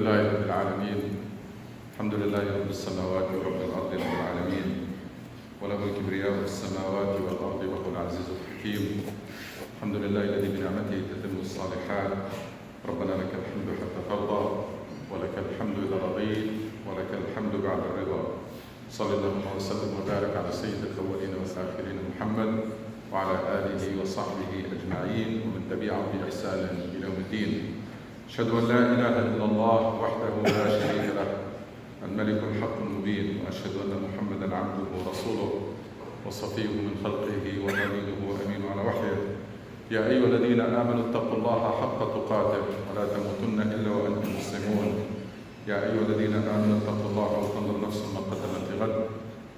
لله رب العالمين الحمد لله رب السماوات ورب الأرض رب العالمين وله الكبرياء في السماوات والأرض وهو العزيز الحكيم الحمد لله الذي بنعمته تتم الصالحات ربنا لك الحمد حتى ترضى ولك الحمد إذا رضيت ولك الحمد بعد الرضا صلى الله وسلم وبارك على سيد الأولين والآخرين محمد وعلى آله وصحبه أجمعين ومن تبعهم بإحسان إلى يوم الدين. أشهد أن لا إله إلا الله وحده لا شريك له الملك الحق المبين وأشهد أن محمدا عبده ورسوله وصفيه من خلقه وخليله وأمين على وحيه. يا أيها الذين آمنوا اتقوا الله حق تقاته ولا تموتن إلا وأنتم مسلمون. يا أيها الذين آمنوا اتقوا الله ولتنظر نفس ما قدمت لغد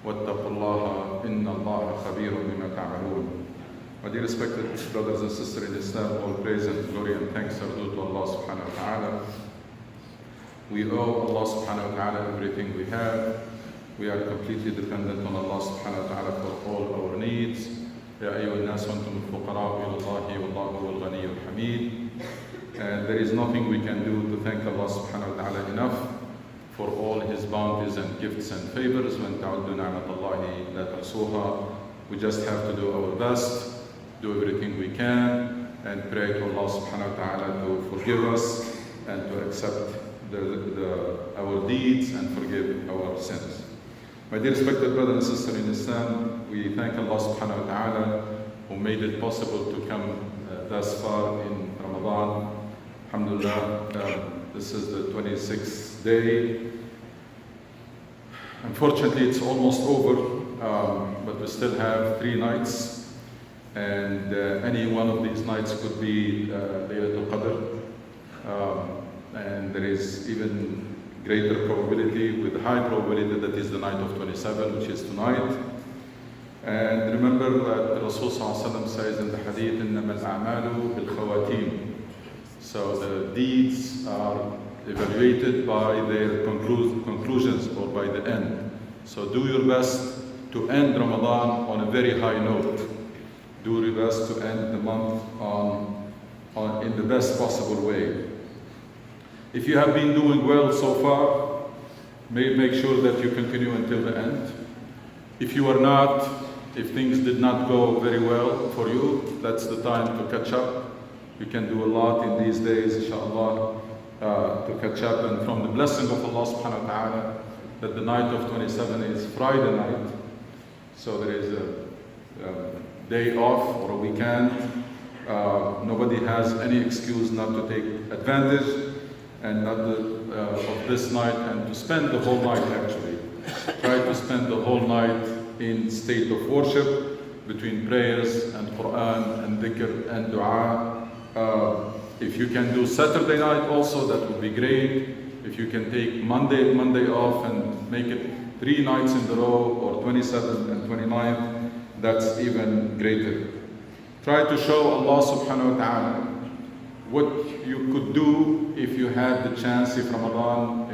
واتقوا الله إن الله خبير بما تعملون. My dear respected brothers and sisters in Islam, all praise and glory and thanks are due to Allah subhanahu wa ta'ala. We owe Allah subhanahu wa ta'ala everything we have. We are completely dependent on Allah subhanahu wa ta'ala for all our needs. يا أيها الناس أنتم الفقراء إلى الله والله هو الغني الحميد. And there is nothing we can do to thank Allah subhanahu wa ta'ala enough for all His bounties and gifts and favors. وَإِن تَعُدُّوا نِعْمَةَ اللَّهِ لَا تُحْصُوهَا. We just have to do our best, do everything we can, and pray to Allah subhanahu wa ta'ala to forgive us and to accept our deeds and forgive our sins. My dear respected brothers and sisters in Islam, we thank Allah subhanahu wa ta'ala who made it possible to come thus far in Ramadan. Alhamdulillah, this is the 26th day. Unfortunately, it's almost over, but we still have 3 nights. And any one of these nights could be Laylatul Qadr. And there is even greater probability, with high probability, that is the night of 27, which is tonight. And remember that Rasul ﷺ says in the hadith, إِنَّمَا الْأَعْمَالُ بِالْخَوَاتِيمِ. So the deeds are evaluated by their conclusions or by the end. So do your best to end Ramadan on a very high note. Do your best to end the month in the best possible way. If you have been doing well so far, make sure that you continue until the end. If you are not, if things did not go very well for you, that's the time to catch up. You can do a lot in these days, inshallah, to catch up. And from the blessing of Allah subhanahu wa ta'ala, that the night of 27 is Friday night. So there is a day off or a weekend. Nobody has any excuse not to take advantage and not of this night and to spend the whole night actually. Try to spend the whole night in state of worship between prayers and Quran and dhikr and dua. If you can do Saturday night also, that would be great. If you can take Monday off and make it 3 nights in a row, or 27th and 29th, that's even greater. Try to show Allah subhanahu wa ta'ala what you could do if you had the chance, if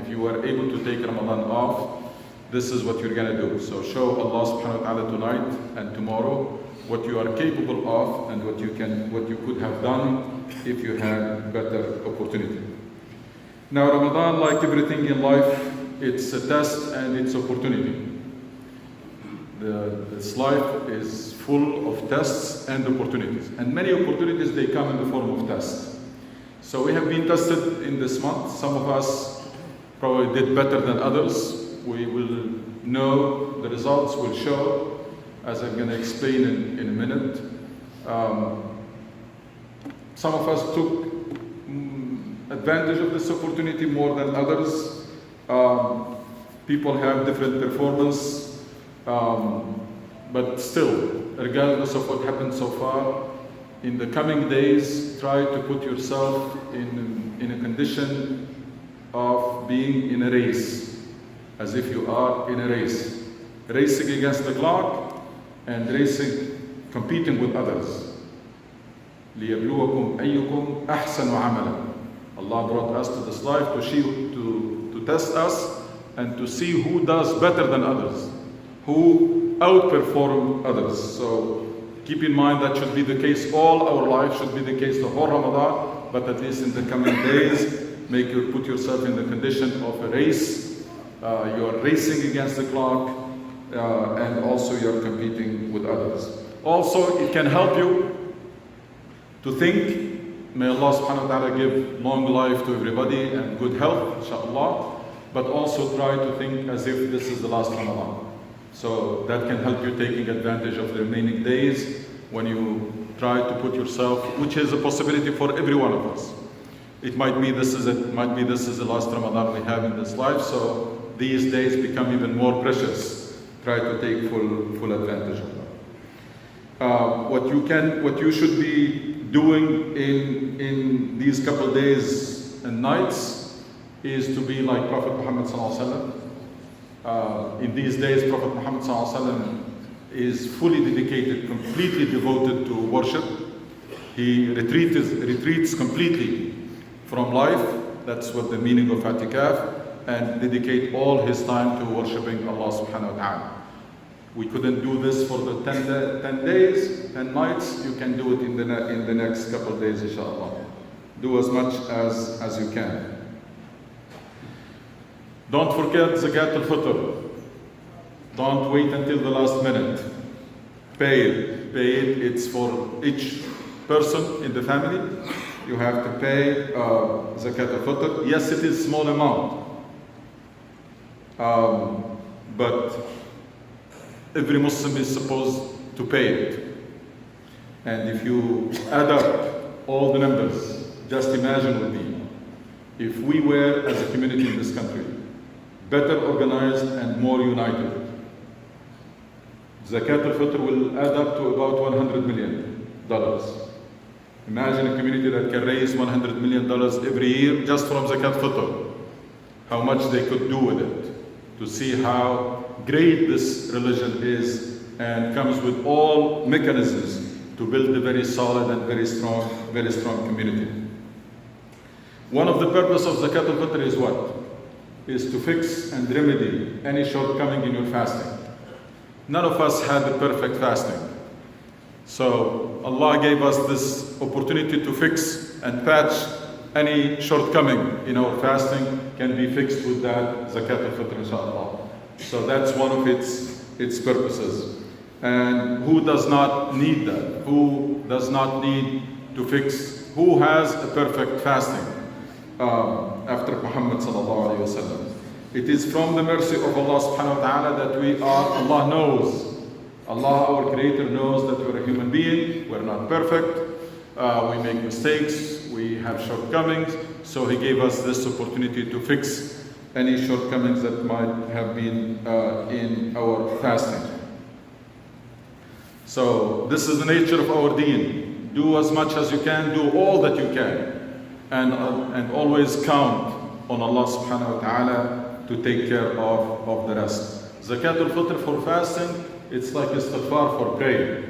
you were able to take Ramadan off. This is what you're going to do. So show Allah subhanahu wa ta'ala tonight and tomorrow what you are capable of and what you could have done if you had better opportunity. Now Ramadan, like everything in life, it's a test and it's opportunity. This life is full of tests and opportunities. And many opportunities, they come in the form of tests. So we have been tested in this month. Some of us probably did better than others. We will know, the results will show, as I'm going to explain in a minute. Some of us took advantage of this opportunity more than others. People have different performance. But still, regardless of what happened so far, in the coming days, try to put yourself in a condition of being in a race, as if you are in a race, racing against the clock and competing with others. لِيَبْلُوَكُمْ أَيُّكُمْ أَحْسَنُ عَمَلًا. Allah brought us to this life to test us and to see who does better than others, who outperform others. So keep in mind that should be the case all our life, should be the case the whole Ramadan, but at least in the coming days, put yourself in the condition of a race. You're racing against the clock, and also you're competing with others. Also, it can help you to think, may Allah subhanahu wa ta'ala give long life to everybody and good health, inshallah, but also try to think as if this is the last Ramadan. So that can help you taking advantage of the remaining days when you try to put yourself, which is a possibility for every one of us. It might be this is the last Ramadan we have in this life, so these days become even more precious. Try to take full advantage of that. What you should be doing in these couple days and nights is to be like Prophet Muhammad sallallahu alaihi wasallam. In these days, Prophet Muhammad sallallahu alaihi wasallam is fully dedicated, completely devoted to worship. He retreats completely from life. That's what the meaning of i'tikaf, and dedicate all his time to worshiping Allah subhanahu wa ta'ala. We couldn't do this for the 10 days and nights. You can do it in the next couple of days, inshallah. Do as much as you can. Don't forget Zakat al-Fitr. Don't wait until the last minute. Pay it. It's for each person in the family. You have to pay Zakat al-Fitr. Yes, it is a small amount. But every Muslim is supposed to pay it. And if you add up all the numbers, just imagine with me, if we were, as a community in this country, better organized and more united, Zakat al-Fitr will add up to about $100 million. Imagine a community that can raise $100 million every year just from Zakat al-Fitr. How much they could do with it. To see how great this religion is and comes with all mechanisms to build a very solid and very strong community. One of the purposes of Zakat al-Fitr is what? Is to fix and remedy any shortcoming in your fasting. None of us had the perfect fasting. So Allah gave us this opportunity to fix and patch any shortcoming in our fasting can be fixed with that Zakat al-Fitr, inshallah. So that's one of its purposes. And who does not need that? Who does not need to fix? Who has a perfect fasting after Muhammad sallallahu alaihi wasallam? It is from the mercy of Allah subhanahu wa ta'ala that Allah knows. Allah, our Creator, knows that we're a human being, we're not perfect, we make mistakes, we have shortcomings, so He gave us this opportunity to fix any shortcomings that might have been in our fasting. So this is the nature of our deen. Do as much as you can, do all that you can, and always count on Allah subhanahu wa ta'ala to take care of the rest. Zakat al-Fitr for fasting, it's like istighfar for prayer.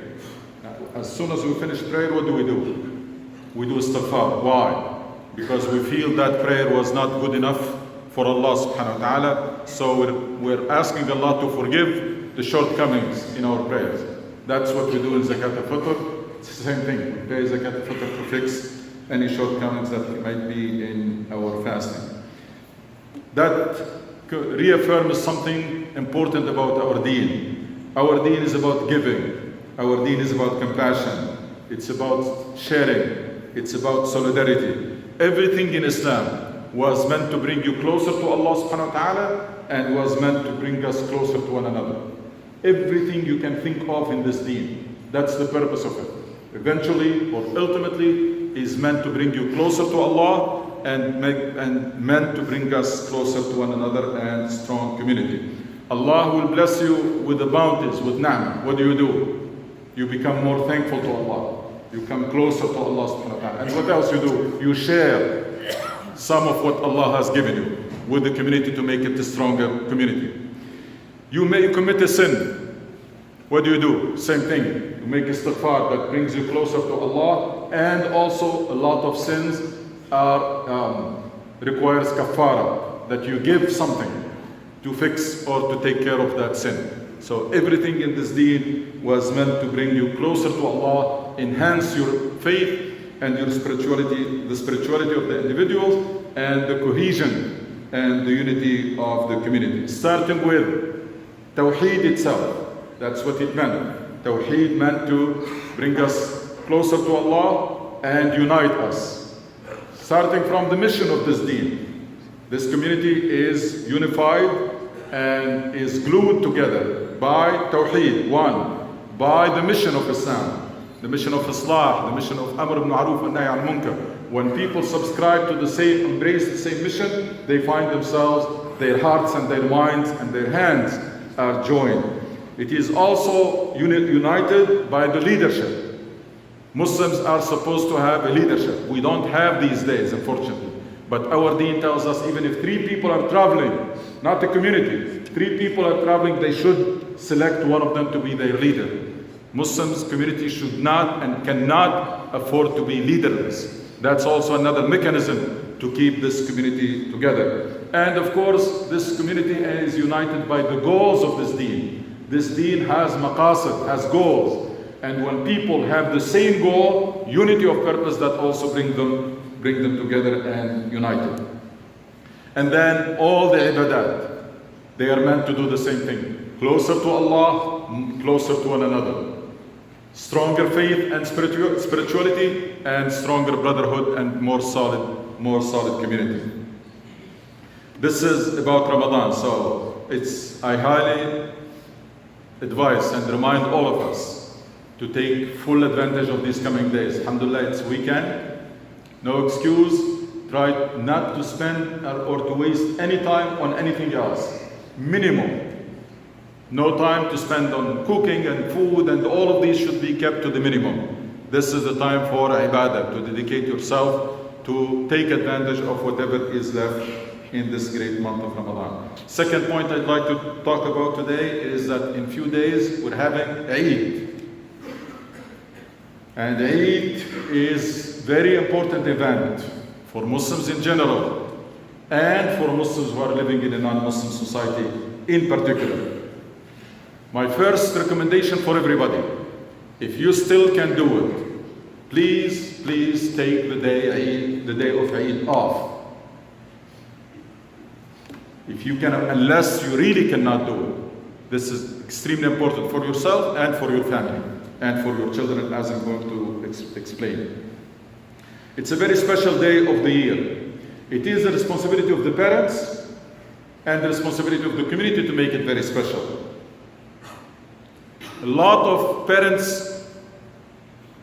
As soon as we finish prayer, what do? We do istighfar. Why? Because we feel that prayer was not good enough for Allah subhanahu wa ta'ala, so we're asking Allah to forgive the shortcomings in our prayers. That's what we do in Zakat al-Fitr. It's the same thing. We pay Zakat al-Fitr to fix any shortcomings that might be in our fasting. That reaffirms something important about our deen. Our deen is about giving. Our deen is about compassion. It's about sharing. It's about solidarity. Everything in Islam was meant to bring you closer to Allah subhanahu wa ta'ala and was meant to bring us closer to one another. Everything you can think of in this deen, that's the purpose of it. Eventually or ultimately is meant to bring you closer to Allah and meant to bring us closer to one another and strong community. Allah will bless you with the bounties, with ni'mah. What do? You become more thankful to Allah. You come closer to Allah subhanahu wa ta'ala. And what else you do? You share some of what Allah has given you with the community to make it a stronger community. You may commit a sin. What do? Same thing. You make istighfar that brings you closer to Allah, and also a lot of sins requires kafara, that you give something to fix or to take care of that sin. So everything in this deen was meant to bring you closer to Allah, enhance your faith and your spirituality, the spirituality of the individuals, and the cohesion and the unity of the community. Starting with Tawheed itself. That's what it meant. Tawheed meant to bring us closer to Allah and unite us. Starting from the mission of this deen. This community is unified and is glued together by Tawheed, one, by the mission of Islam, the mission of Islah, the mission of Amr ibn Ma'ruf and Nahy al Munkar. When people subscribe to the same, embrace the same mission, they find themselves, their hearts and their minds and their hands are joined. It is also united by the leadership. Muslims are supposed to have a leadership. We don't have these days, unfortunately. But our deen tells us even if 3 people are traveling, not a community, 3 people are traveling, they should select one of them to be their leader. Muslims community should not and cannot afford to be leaderless. That's also another mechanism to keep this community together. And of course, this community is united by the goals of this deen. This deen has maqasid, has goals. And when people have the same goal, unity of purpose, that also bring them together and united. And then all the ibadat, they are meant to do the same thing. Closer to Allah, closer to one another. Stronger faith and spirituality, and stronger brotherhood and more solid community. This is about Ramadan, so I highly advise and remind all of us to take full advantage of these coming days. Alhamdulillah, it's weekend. No excuse. Try not to spend or to waste any time on anything else. Minimum. No time to spend on cooking and food, and all of these should be kept to the minimum. This is the time for ibadah, to dedicate yourself to take advantage of whatever is left in this great month of Ramadan. Second point I'd like to talk about today is that in few days we're having Eid. And Eid is a very important event for Muslims in general and for Muslims who are living in a non-Muslim society in particular. My first recommendation for everybody, if you still can do it, please take the day of Eid off. If you can, unless you really cannot do it. This is extremely important for yourself and for your family and for your children, as I'm going to explain. It's a very special day of the year. It is the responsibility of the parents and the responsibility of the community to make it very special. A lot of parents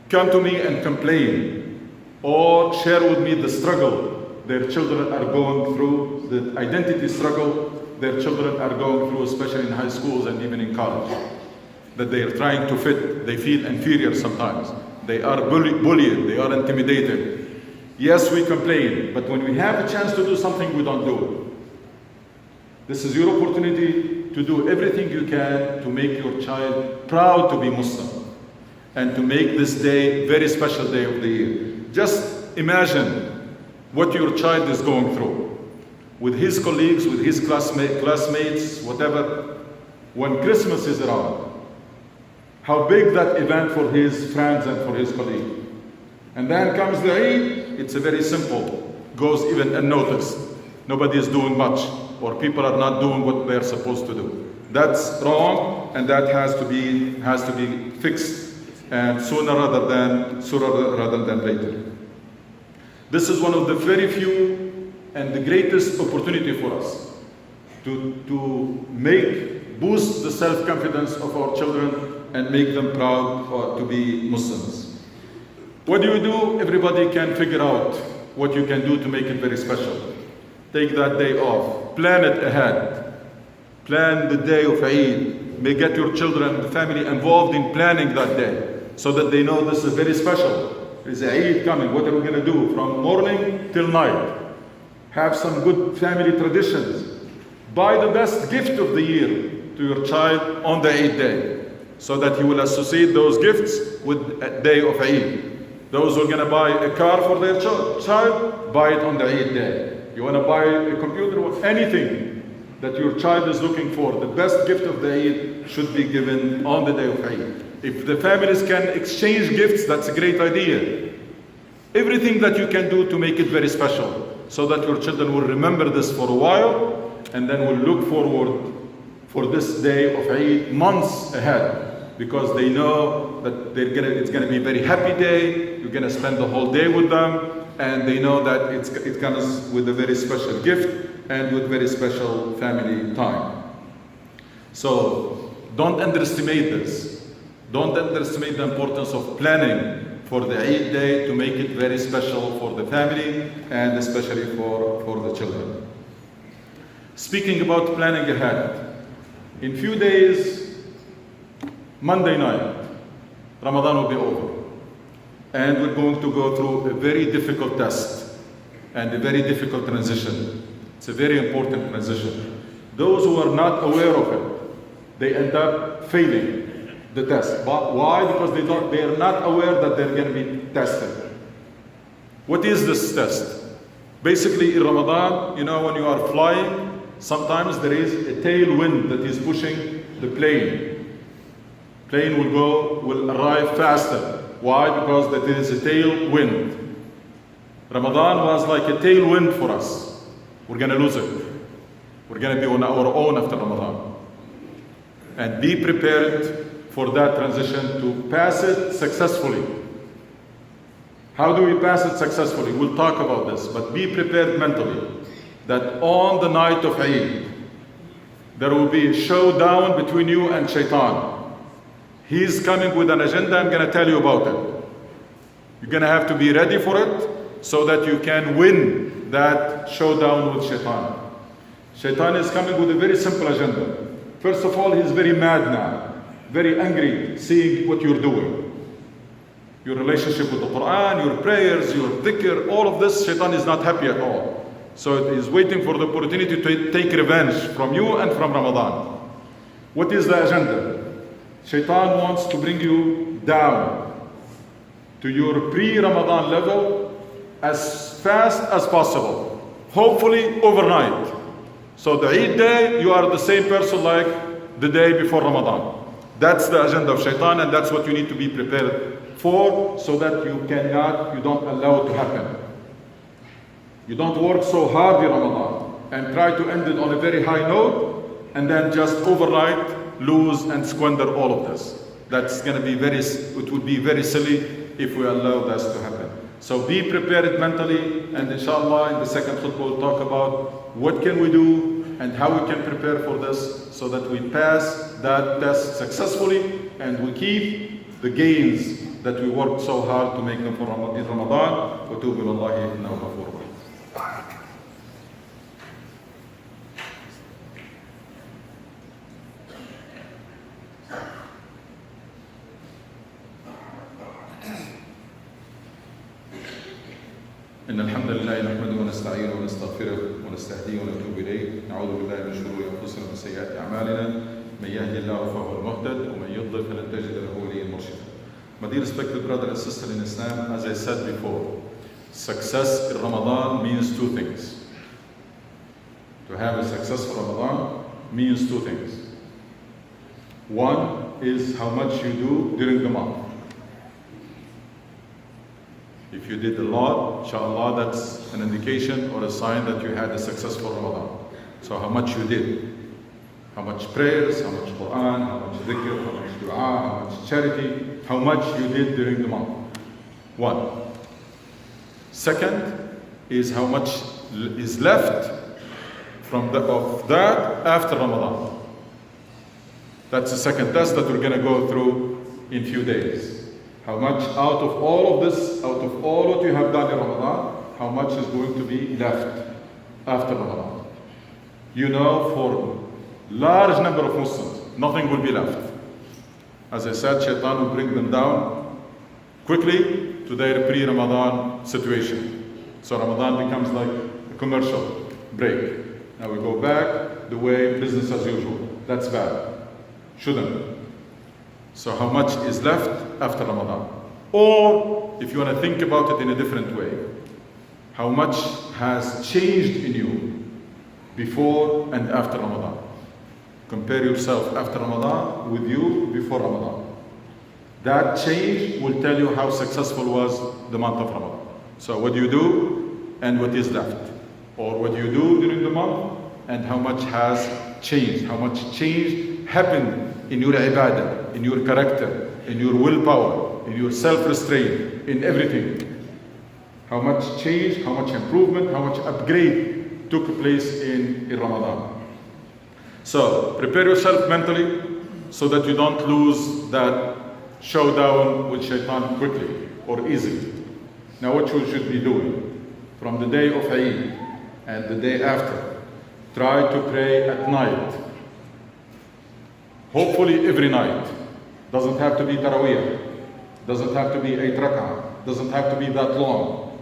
come to me and complain or share with me the struggle their children are going through, the identity struggle their children are going through, especially in high schools and even in college. That they are trying to fit, they feel inferior sometimes. They are bullied, they are intimidated. Yes, we complain, but when we have a chance to do something, we don't do it. This is your opportunity to do everything you can to make your child proud to be Muslim and to make this day a very special day of the year. Just imagine what your child is going through with his colleagues, with his classmates, whatever, when Christmas is around. How big that event for his friends and for his colleagues. And then comes the Eid, it's a very simple, goes even unnoticed. Nobody is doing much, or people are not doing what they're supposed to do. That's wrong, and that has to be fixed, and sooner rather than later. This is one of the very few and the greatest opportunity for us to boost the self-confidence of our children and make them proud to be Muslims. What do you do? Everybody can figure out what you can do to make it very special. Take that day off. Plan it ahead. Plan the day of Eid. May get your children and the family involved in planning that day so that they know this is very special. There's Eid coming. What are we going to do from morning till night? Have some good family traditions. Buy the best gift of the year to your child on the Eid day, so that he will associate those gifts with a day of Eid. Those who are going to buy a car for their child, buy it on the Eid day. You want to buy a computer or anything that your child is looking for, the best gift of the Eid should be given on the day of Eid. If the families can exchange gifts, that's a great idea. Everything that you can do to make it very special. so that your children will remember this for a while and then will look forward for this day of Eid months ahead, because they know that it's going to be a very happy day. You're going to spend the whole day with them, and they know that it comes with a very special gift and with very special family time. So don't underestimate this. Don't underestimate the importance of planning for the Eid day to make it very special for the family and especially for the children. Speaking about planning ahead, in few days, Monday night, Ramadan will be over. And we're going to go through a very difficult test and a very difficult transition. It's a very important transition. Those who are not aware of it, they end up failing the test. But why? Because they are not aware that they're going to be tested. What is this test? Basically, in Ramadan, when you are flying, sometimes there is a tailwind that is pushing the plane. Plane will arrive faster. Why? Because that is a tailwind. Ramadan was like a tailwind for us. We're going to lose it. We're going to be on our own after Ramadan. And be prepared for that transition to pass it successfully. How do we pass it successfully? We'll talk about this, but be prepared mentally that on the night of Eid, there will be a showdown between you and Shaitan. He's coming with an agenda. I'm going to tell you about it. You're going to have to be ready for it so that you can win that showdown with Shaitan. Shaitan is coming with a very simple agenda. First of all, he's very mad now, very angry seeing what you're doing. Your relationship with the Quran, your prayers, your dhikr, all of this, Shaitan is not happy at all. So he's waiting for the opportunity to take revenge from you and from Ramadan. What is the agenda? Shaitan wants to bring you down to your pre-Ramadan level as fast as possible, hopefully overnight. So the Eid day, you are the same person like the day before Ramadan. That's the agenda of Shaitan, and that's what you need to be prepared for, so that you don't allow it to happen. You don't work so hard in Ramadan and try to end it on a very high note and then just overnight lose and squander all of this. It would be very silly if we allow this to happen. So be prepared mentally, and inshallah in the second khutbah we'll talk about what can we do and how we can prepare for this so that we pass that test successfully and we keep the gains that we worked so hard to make them for Ramadan. وَتُوبُ إِلَى اللَّهِ إِنَّهُ غَفُورٌ رَحِيمٌ. إن الحمد لله نحمده ونستعينه ونستغفره ونستهديه ونتوب إليه. نعوذ بالله من شرور أنفسنا ومن سيئات أعمالنا. من يهدي الله فهو المهتد ومن يضلل فلن تجد له وليا مرشدا. My dear respected brother and sister in Islam, as I said before, success in Ramadan means two things. To have a successful Ramadan means two things. One is how much you do during the month. If you did a lot, inshallah, that's an indication or a sign that you had a successful Ramadan. So how much you did, how much prayers, how much Quran, how much dhikr, how much dua, how much charity, how much you did during the month. One. Second is how much is left of that after Ramadan. That's the second test that we're going to go through in few days. How much out of all of this, out of all what you have done in Ramadan, how much is going to be left after Ramadan? For large number of Muslims, nothing will be left. As I said, Shaitan will bring them down quickly to their pre-Ramadan situation. So Ramadan becomes like a commercial break. Now we go back the way business as usual. That's bad. Shouldn't. So how much is left after Ramadan? Or, if you want to think about it in a different way, how much has changed in you before and after Ramadan? Compare yourself after Ramadan with you before Ramadan. That change will tell you how successful was the month of Ramadan. So what do you do and what is left? or what you do during the month, and how much has changed, how much change happened in your ibadah, in your character, in your willpower, in your self-restraint, in everything. How much change, how much improvement, how much upgrade took place in Ramadan. So prepare yourself mentally so that you don't lose that showdown with shaitan quickly or easily. Now what you should be doing from the day of Eid and the day after, try to pray at night. Hopefully every night. Doesn't have to be Taraweeh. Doesn't have to be 8 rak'ah. Doesn't have to be that long.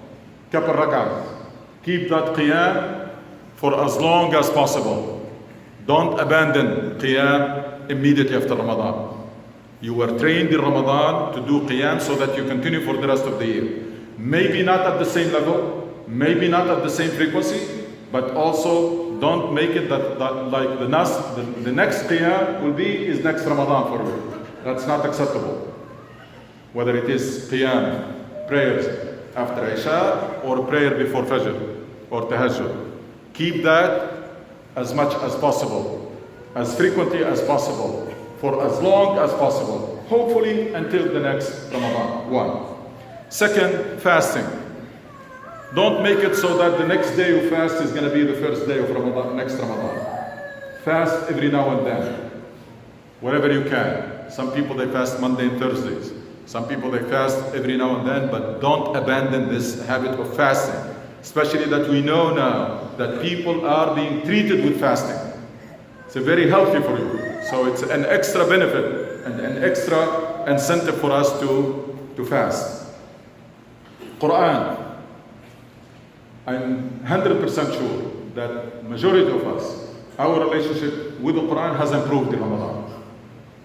Couple rak'ahs. Keep that qiyam for as long as possible. Don't abandon qiyam immediately after Ramadan. You were trained in Ramadan to do qiyam so that you continue for the rest of the year. Maybe not at the same level, maybe not at the same frequency, but also don't make it that like the next qiyam is next Ramadan for you. That's not acceptable. Whether it is qiyam, prayers after Isha, or prayer before Fajr or Tahajjud. Keep that as much as possible, as frequently as possible, for as long as possible, hopefully until the next Ramadan. One. Second, fasting. Don't make it so that the next day you fast is going to be the first day of Ramadan, next Ramadan. Fast every now and then, wherever you can. Some people they fast Monday and Thursdays. Some people they fast every now and then, but don't abandon this habit of fasting. Especially that we know now that people are being treated with fasting. It's very healthy for you. So it's an extra benefit and an extra incentive for us to fast. Quran. I'm 100% sure that majority of us, our relationship with the Quran has improved in Ramadan.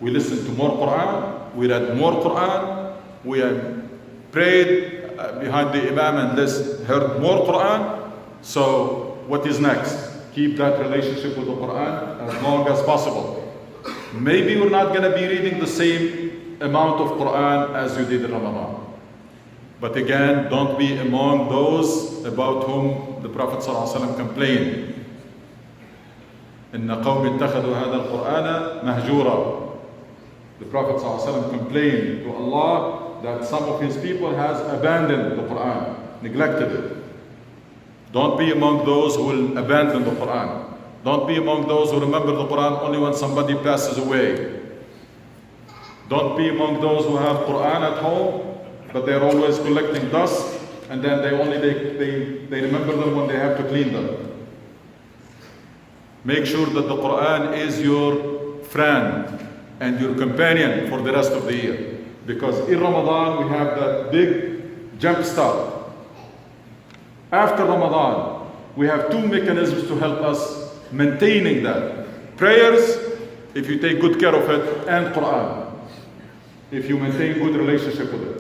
We listen to more Quran, we read more Quran, we have prayed behind the Imam and heard more Quran. So what is next? Keep that relationship with the Quran as long as possible. Maybe you're not going to be reading the same amount of Quran as you did in Ramadan. But again, don't be among those about whom the Prophet ﷺ complained. إِنَّ قَوْمِ اتَّخَذُوا هَذَا الْقُرْآنَ مَهْجُورًا. The Prophet ﷺ complained to Allah that some of his people has abandoned the Quran, neglected it. Don't be among those who will abandon the Quran. Don't be among those who remember the Quran only when somebody passes away. Don't be among those who have Quran at home, but they're always collecting dust, and then they remember them when they have to clean them. Make sure that the Quran is your friend and your companion for the rest of the year. Because in Ramadan we have that big jump start. After Ramadan, we have two mechanisms to help us maintaining that. Prayers, if you take good care of it, and Quran, if you maintain good relationship with it.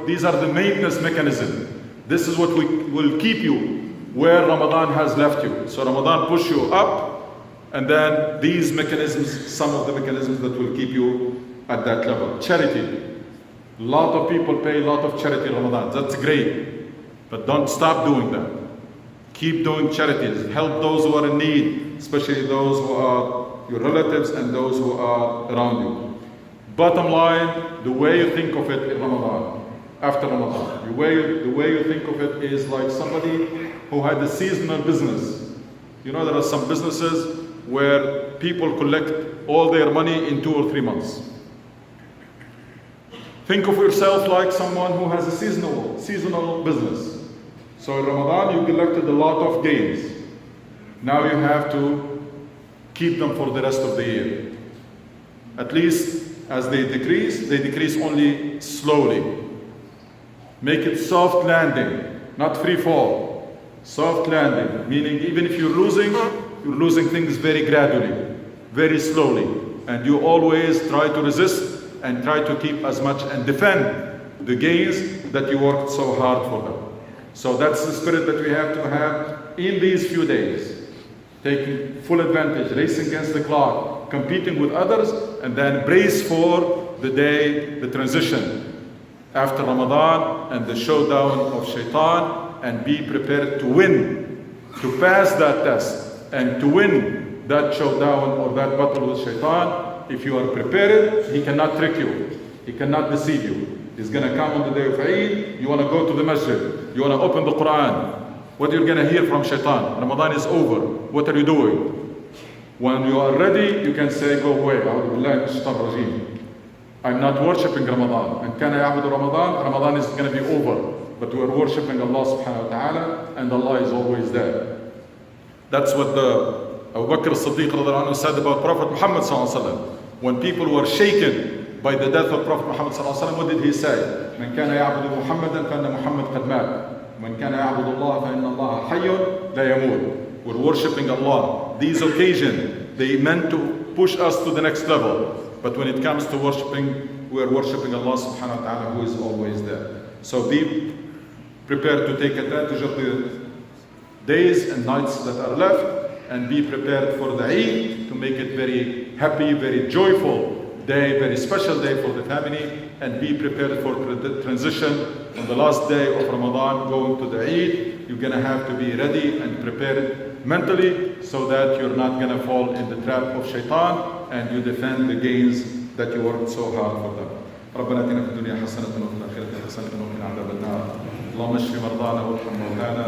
These are the maintenance mechanisms. This is what will keep you where Ramadan has left you. So Ramadan push you up, and then these mechanisms, some of the mechanisms that will keep you at that level. Charity. A lot of people pay a lot of charity in Ramadan. That's great. But don't stop doing that. Keep doing charities. Help those who are in need, especially those who are your relatives and those who are around you. Bottom line, the way you think of it in Ramadan, after Ramadan, the way you think of it is like somebody who had a seasonal business. You know, there are some businesses where people collect all their money in 2 or 3 months. Think of yourself like someone who has a seasonal business. So in Ramadan, you collected a lot of gains. Now you have to keep them for the rest of the year. At least as they decrease only slowly. Make it soft landing, not free fall. Soft landing, meaning even if you're losing things very gradually, very slowly. And you always try to resist and try to keep as much and defend the gains that you worked so hard for them. So that's the spirit that we have to have in these few days. Taking full advantage, racing against the clock, competing with others, and then brace for the day, the transition after Ramadan and the showdown of shaitan, and be prepared to win to pass that test and to win that showdown or that battle with shaitan, if you are prepared, he cannot trick you. He cannot deceive you. He's going to come on the day of Eid. You want to go to the masjid. You want to open the Quran. What you're going to hear from shaitan? Ramadan is over. What are you doing? When you are ready, you can say, go away. I'm not worshipping Ramadan. And can I abdu Ramadan? Ramadan is going to be over. But we are worshipping Allah subhanahu wa ta'ala, and Allah is always there. That's what the Abu Bakr as-Siddiq radhiyallahu anhu said about Prophet Muhammad sallallahu alaihi wasallam. When people were shaken by the death of Prophet Muhammad sallallahu alaihi wasallam, what did he say? من كان يعبد محمدا فإن محمد قد مات. من كان يعبد الله فإن الله حي لا يموت. We're worshipping Allah. These occasions, they meant to push us to the next level. But when it comes to worshipping, we are worshipping Allah subhanahu wa ta'ala, who is always there. So be prepared to take advantage of the days and nights that are left, and be prepared for the Eid to make it very happy, very joyful day, very special day for the family, and be prepared for the transition on the last day of Ramadan going to the Eid. You're going to have to be ready and prepared mentally so that you're not going to fall in the trap of shaitan, and you defend the gains that you worked so hard for them. ربنا اتنا في الدنيا حسنة وفي الآخرة حسنة وقنا عذاب النار. اللهم اشف مرضانا وارحم موتانا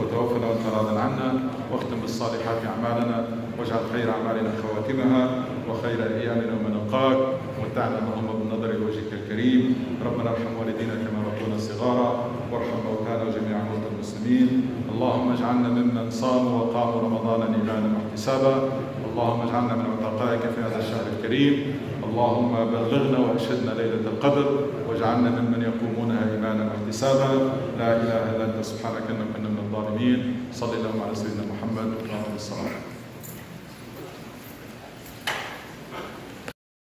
وتوفنا وانت راض عنا واختم بالصالحات اعمالنا واجعل خير اعمالنا خواتمها وخير ايامنا ومن نلقاك ومتعنا اللهم بالنظر لوجهك الكريم. ربنا ارحم والدينا كما ربونا صغارا وارحم موتانا وجميع موتى المسلمين. اللهم اجعلنا ممن صاموا وقاموا رمضان ايمانا واحتسابا. اللهم اجعلنا من عتقائك في هذا الشهر الكريم. اللهم بلغنا واشهدنا ليلة القدر واجعلنا ممن يقومونها ايمانا واحتسابا. لا اله الا انت سبحانك اننا كنا من الظالمين. صلى الله على سيدنا محمد وعلى اله وصحبه.